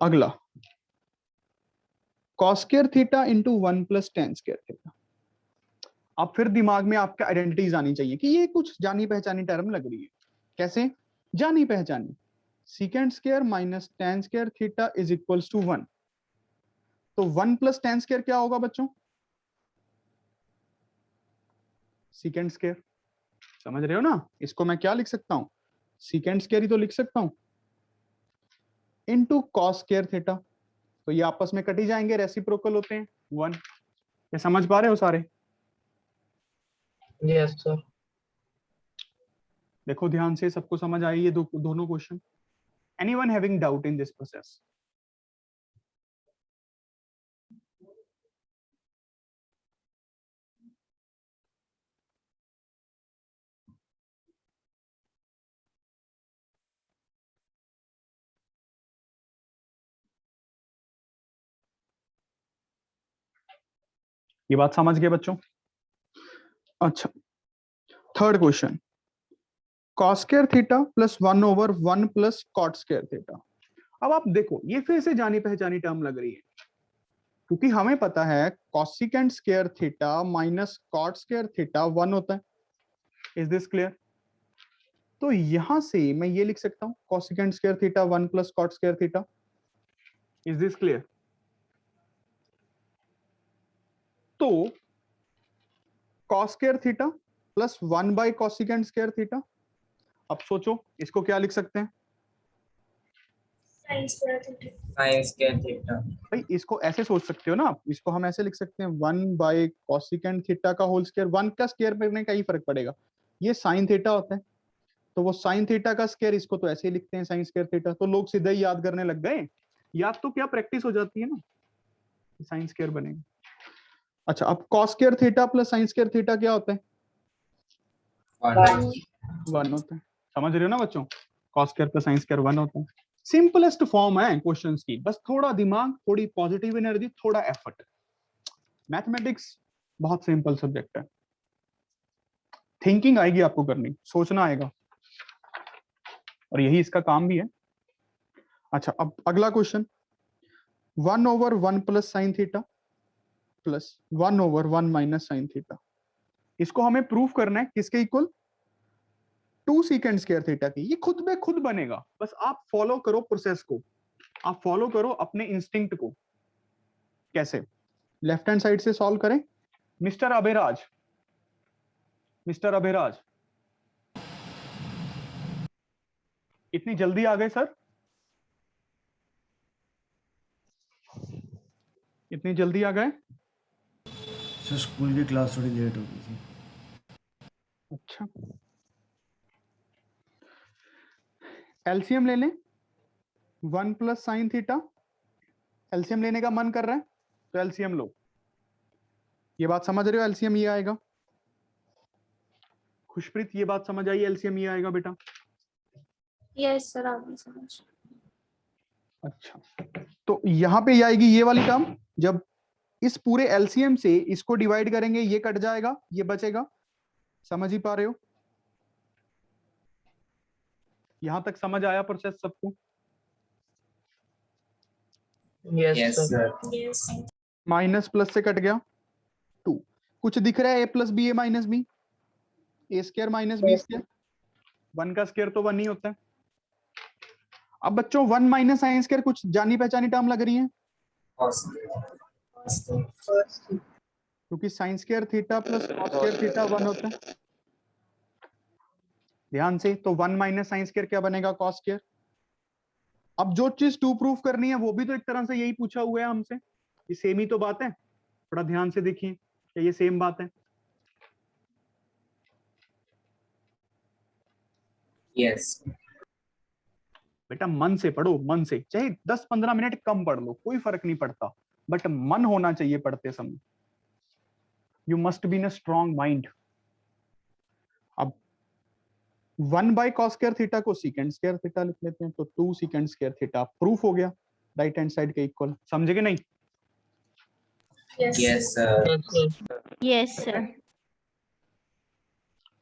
अगला cos square theta into 1 plus tan square theta. अब फिर दिमाग में आपके आइडेंटिटीज आनी चाहिए कि ये कुछ जानी पहचानी टर्म लग रही है। कैसे जानी पहचानी? Secant square minus tan square theta is equals to 1। तो 1 प्लस टेन स्क्वायर क्या होगा बच्चों? Secant square. समझ रहे हो ना? इसको मैं क्या लिख सकता हूं? सीकेंड स्क्वायर ही तो लिख सकता हूं, इनटू कॉस स्क्वायर थीटा। तो ये आपस में कट ही जाएंगे, रेसिप्रोकल होते हैं 1। ये समझ पा रहे हो सारे? Yes, sir. देखो ध्यान से, सबको समझ आई ये दोनों question? Anyone having doubt in this process? ये बात समझ गए बच्चों? अच्छा, third question, cos square theta plus 1 over 1 plus cot square theta. अब आप देखो, ये फिर से जानी पहचानी टर्म लग रही है, क्योंकि हमें पता है cosecant square theta minus cot square theta 1 होता है। Is this clear? तो यहां से मैं ये लिख सकता हूं cosecant square theta 1 plus cot square theta. Is this clear? तो cos square theta plus 1 by cosecant square theta. अब सोचो इसको क्या लिख सकते हैं? Sin square theta. Sin square theta. भाई इसको ऐसे सोच सकते हो ना आप, इसको हम ऐसे लिख सकते हैं 1 बाय कॉसिकेंड थीटा का होल स्क्वायर। 1 का स्क्वायर करने का ही फर्क पड़ेगा, ये साइन थीटा होता है, तो वो साइन थीटा का स्क्वायर, इसको तो ऐसे ही लिखते हैं साइन स्क्वायर थीटा। तो लोग सीधा ही याद करने लग गए, याद तो क्या प्रैक्टिस हो जाती है ना, साइन स्क्वायर बनेगा। अच्छा, अब cos square theta plus sine square theta क्या होता है? 1 होता है। समझ रहे हो ना बच्चों? Cos square plus sine square 1 होता है। सिंपलेस्ट फॉर्म है क्वेश्चंस की, बस थोड़ा दिमाग, थोड़ी पॉजिटिव एनर्जी, थोड़ा एफर्ट। मैथमेटिक्स बहुत सिंपल सब्जेक्ट है, थिंकिंग आएगी आपको करनी, सोचना आएगा, और यही इसका काम भी है। अच्छा, अब अगला question, 1 over 1 plus sine theta plus 1 over 1 minus sine theta. इसको हमें प्रूफ करना है किसके इक्वल? 2 सीकेंड स्क्वायर थीटा की। ये खुद में खुद बनेगा, बस आप फॉलो करो प्रोसेस को, आप फॉलो करो अपने इंस्टिंक्ट को। कैसे? लेफ्ट हैंड साइड से सॉल्व करें। मिस्टर अभिराज, मिस्टर अभिराज, इतनी जल्दी आ गए सर? इतनी जल्दी आ गए? सर स्कूल की क्लास थोड़ी लेट हो गई थी। अच्छा, एलसीएम ले लें, 1 प्लस साइन थीटा। एलसीएम लेने का मन कर रहा है तो एलसीएम लो। ये बात समझ रहे हो? एलसीएम ये आएगा। खुशप्रीत, ये बात समझ आई? एलसीएम ये आएगा बेटा? यस सर, आपने समझ। अच्छा, तो यहां पे ये आएगी ये वाली टर्म। जब इस पूरे एलसीएम से इसको डिवाइड करेंगे, ये कट जाएगा, ये बचेगा। समझ ही पा रहे हो? यहां तक समझ आया प्रोसेस सबको? Yes, sir. Yes. Minus plus से कट गया, 2। कुछ दिख रहा है a plus B A minus B, A square minus B square, 1 का स्क्वायर तो 1 ही होता है। अब बच्चों 1 माइनस साइन स्क्वायर कुछ जानी पहचानी टर्म लग रही है, क्योंकि sign square theta plus cos square theta 1 होता है। ध्यान से, तो 1 माइनस साइन स्क्वायर क्या बनेगा, कॉस स्क्वायर। अब जो चीज 2 प्रूफ करनी है वो भी तो एक तरह से यही पूछा हुआ है हमसे, ये सेम ही तो बात है। थोड़ा ध्यान से देखिए, क्या ये सेम बात है? Yes. बेटा मन से पढ़ो, मन से, चाहे 10-15 मिनट कम पढ़ लो, कोई फर्क नहीं पड़ता, बट मन होना चाहिए पढ़ते समय। You must be in a strong mind. अब 1 बाय कॉस स्क्वायर थीटा को सीकेंड स्क्वायर थीटा लिख लेते हैं, तो 2 सीकेंड स्क्वायर थीटा प्रूफ हो गया राइट हैंड साइड के इक्वल। समझे कि नहीं? Yes, sir. Yes, sir.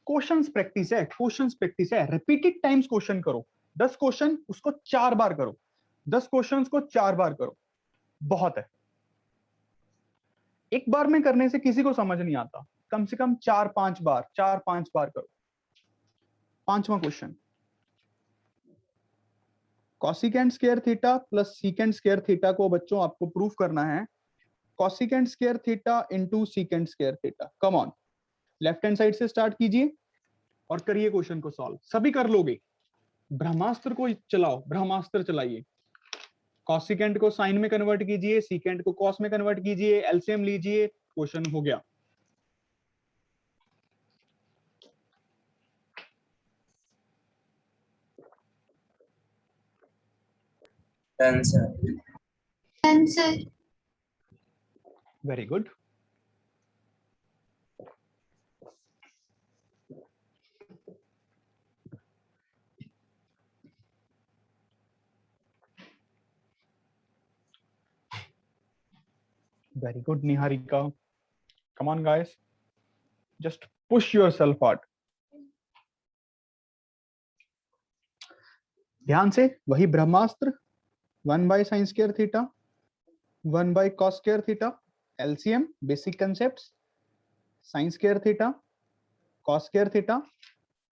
Questions practice है, क्वेश्चंस प्रैक्टिस है, रिपीटेड टाइम्स क्वेश्चन करो। 10 क्वेश्चन उसको 4 बार करो, 10 क्वेश्चंस को 4 बार करो, बहुत है। एक बार में करने से किसी को समझ नहीं आता, कम से कम 4-5 बार, 4-5 बार करो। 5वां question, cosecant square theta plus secant square theta को बच्चों आपको प्रूफ करना है, cosecant square theta into secant square theta. Come on, left hand side से स्टार्ट कीजिए और करिए क्वेश्चन को सॉल्व। सभी कर लोगे, ब्रह्मास्त्र को चलाओ, ब्रह्मास्त्र चलाइए। कॉसिकेंड को साइन में कन्वर्ट कीजिए, सीकेंड को कॉस में कन्वर्ट कीजिए, एलसीएम लीजिए, क्वेश्चन हो गया। Done, sir. Answer very good. Very good, Niharika. Come on, guys. Just push yourself hard. ध्यान से, वही ब्रह्मास्त्र, 1 by sine square theta, 1 by cos square theta, LCM, basic concepts, sign square theta, cos square theta.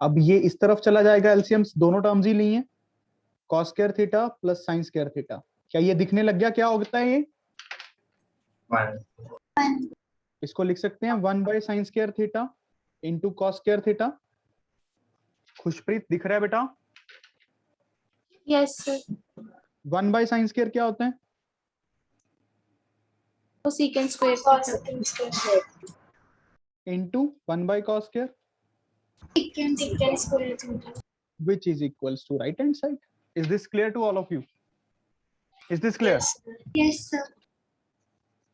अब ये इस तरफ चला जाएगा, LCM दोनों टर्म्स ही ली हैं, cos square theta plus sine square theta. क्या ये दिखने लग गया क्या होता है ये? 1. इसको लिख सकते हैं 1 by sine square theta into cos square theta. Khushpreet दिख रहा है बेटा? Yes sir 1 by sine square क्या होता है? तो secant square into 1 by cos square, secant square which is equals to right hand side. Is this clear to all of you? Is this clear? Yes sir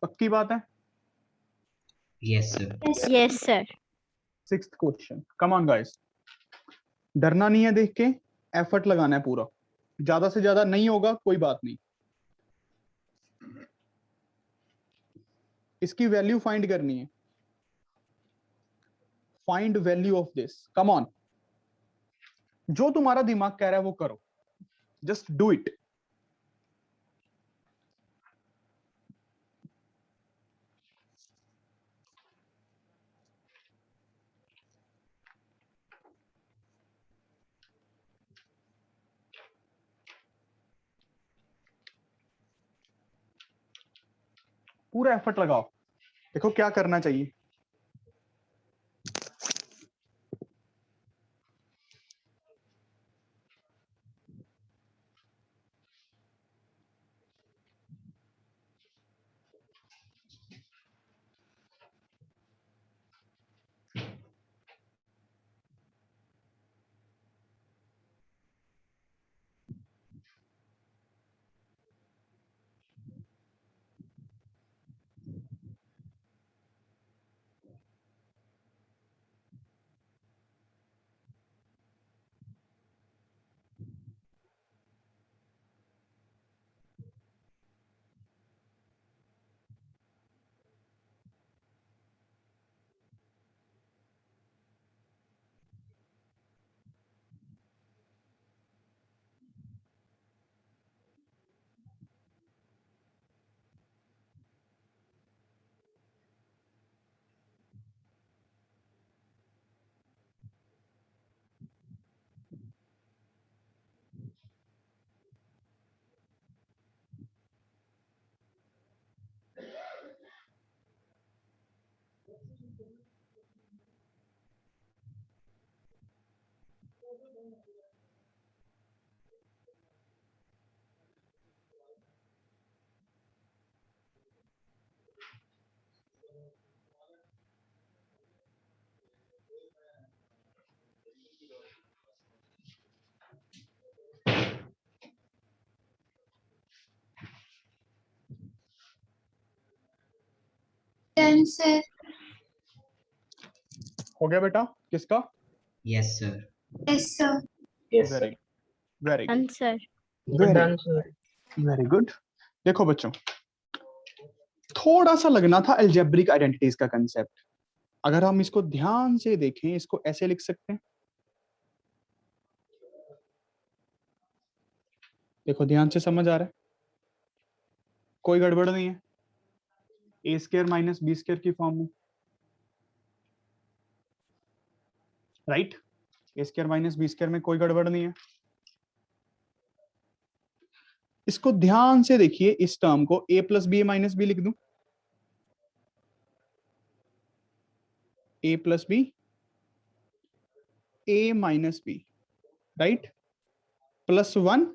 पक्की बात है? Yes, sir. Yes, sir. 6th question, come on guys, डरना नहीं है देख के, effort लगाना है पूरा। ज्यादा से ज्यादा नहीं होगा कोई बात नहीं, इसकी वैल्यू फाइंड करनी है। Find value of this, come on. जो तुम्हारा दिमाग कह रहा है वो करो, जस्ट डू इट। पूरा एफर्ट लगाओ, देखो क्या करना चाहिए। Ten sir. हो गया बेटा किसका? Yes, sir. Yes sir. Yes, very sir. Very Done, sir. Done, sir. Very good. देखो बच्चों, थोड़ा सा लगना था अलजेब्रिक आइडेंटिटीज का कंसेप्ट। अगर हम इसको ध्यान से देखें, इसको ऐसे लिख सकते हैं, देखो ध्यान से समझ आ रहा है, कोई गड़बड़ नहीं है, ए स्क्वायर माइनस बी स्क्वायर की फॉर्म में, राइट? ए स्क्वायर माइनस बी स्क्वायर में कोई गड़बड़ नहीं है। इसको ध्यान से देखिए, इस टर्म को ए प्लस बी माइनस बी लिख दूं, ए plus B A minus B, right, plus 1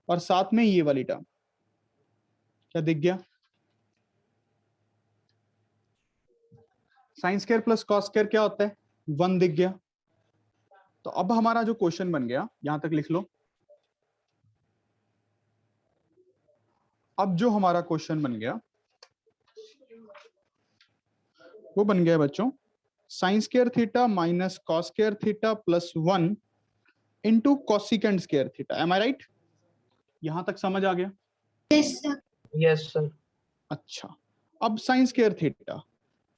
और साथ में ये वाली टर्म, क्या दिख गया? Sine square plus cos square क्या होता है? 1 दिख गया। तो अब हमारा जो क्वेश्चन बन गया, यहां तक लिख लो, अब जो हमारा क्वेश्चन बन गया वो बन गया बच्चों, sine square theta minus cos square theta plus 1 into cosecant square theta. Am I right? यहां तक समझ आ गया? Yes sir. Yes, sir. अच्छा, अब साइन स्क्वायर थीटा,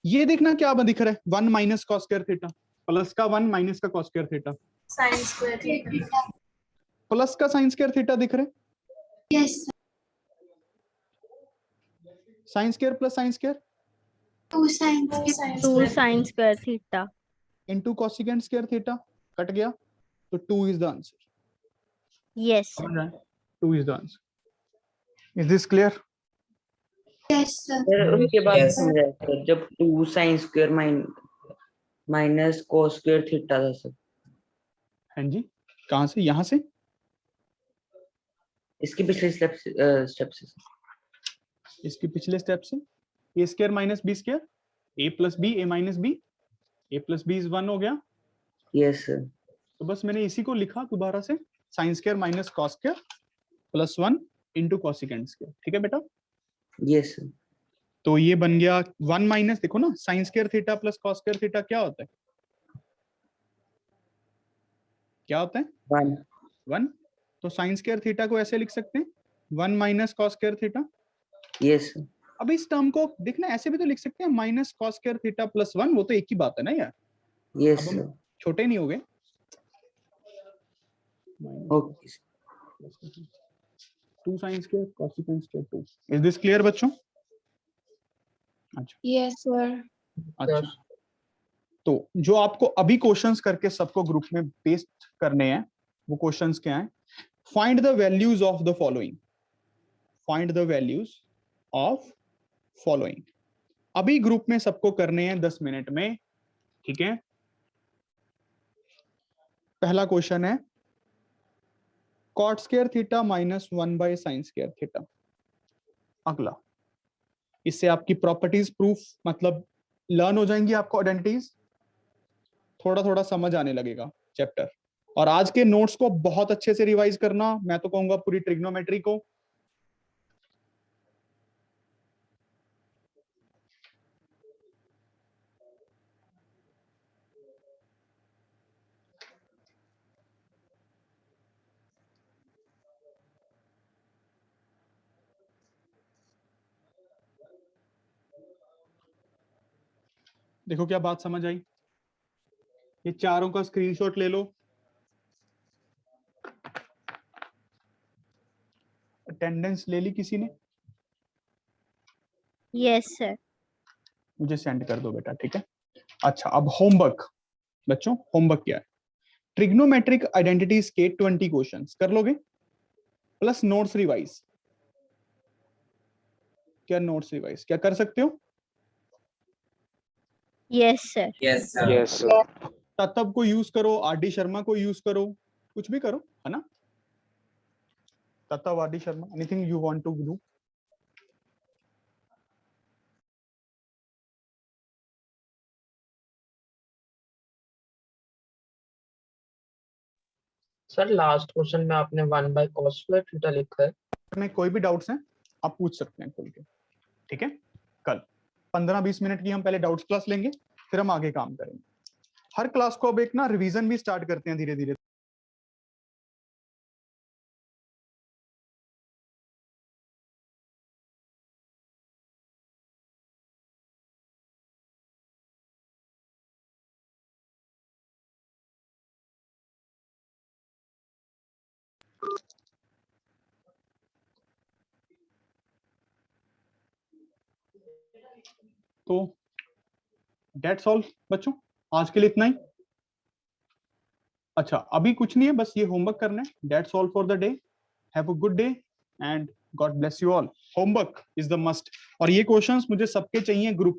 ये देखना क्या दिख रहा है, 1 minus cos square theta, plus का 1 माइनस का cos square theta, sine square theta. Plus का साइन स्क्वायर थीटा दिख रहे हैं, yes sir. Sine square plus sine square 2 sine 2 sin square theta. Into cosecant square theta, cut गया, तो 2 is the answer. Yes, sir. 2 is the answer. Is this clear? Yes sir. Sir उसके बाद Yes. समझाया sir, जब 2 sin square minus cos square theta था sir, हाँ जी, कहां से? यहां से? इसके पिछले स्टेप से सर। इसके पिछले स्टेप से, A square minus B square, A plus B A minus B, A plus B is 1 हो गया। Yes sir. तो बस मैंने इसी को लिखा दोबारा से, sine square minus cos square plus 1 into cosecant square. ठीक है बेटा? Yes sir. तो ये बन गया 1 माइनस, देखो ना, sine square theta plus cos square theta क्या होता है? क्या होता है? 1। तो साइन स्क्वायर थीटा को ऐसे लिख सकते हैं, 1 minus cos square theta. Yes sir. अब इस टर्म को देखना, ऐसे भी तो लिख सकते हैं, minus cos square theta plus 1, वो तो एक ही बात है ना यार। यस अब हम सर। छोटे नहीं हो गए। Okay sir. 2 sin square cosecant square 2। Is this clear बच्चों? अच्छा यस सर। अच्छा, तो जो आपको अभी क्वेश्चंस करके सबको ग्रुप में पेस्ट करने हैं, वो क्वेश्चंस क्या हैं? Find the values of the following, find the values of following. अभी ग्रुप में सबको करने हैं 10 मिनट में, ठीक है? पहला क्वेश्चन है cot square theta minus 1 by sine square theta. अगला, इससे आपकी प्रॉपर्टीज प्रूफ मतलब लर्न हो जाएंगी, आपको आइडेंटिटीज थोड़ा थोड़ा समझ आने लगेगा चैप्टर। और आज के नोट्स को बहुत अच्छे से रिवाइज करना, मैं तो कहूंगा पूरी ट्रिग्नोमेट्री को। देखो क्या बात समझ आई? ये चारों का स्क्रीनशॉट ले लो। अटेंडेंस ले ली किसी ने? Yes, sir. मुझे सेंड कर दो बेटा, ठीक है? अच्छा, अब होमवर्क बच्चों, होमवर्क क्या है? ट्रिग्नोमेट्रिक आइडेंटिटीज के 20 क्वेश्चंस कर लोगे, प्लस नोट्स रिवाइज। क्या नोट्स रिवाइज क्या कर सकते हो? Yes, sir. Yes, sir. Yes, sir. तत्व को यूज करो, आर.डी. शर्मा को यूज करो, कुछ भी करो, है ना? तत्व, R D. Sharma, anything you want to do? Sir last question में आपने 1 by cos square थीटा लिखा है। में कोई भी डाउट्स हैं आप पूछ सकते हैं खोल के, ठीक है? कल 15-20 मिनट की हम पहले डाउट्स क्लास लेंगे, फिर हम आगे काम करेंगे। हर क्लास को अब एक ना रिवीजन भी स्टार्ट करते हैं धीरे धीरे। तो डेट्स ऑल बच्चों, आज के लिए इतना ही। अच्छा, अभी कुछ नहीं है, बस ये होमवर्क करना है। That's all for the day. Have a good day and God bless you all. Homework is the must. और ये क्वेश्चंस मुझे सबके चाहिए ग्रुप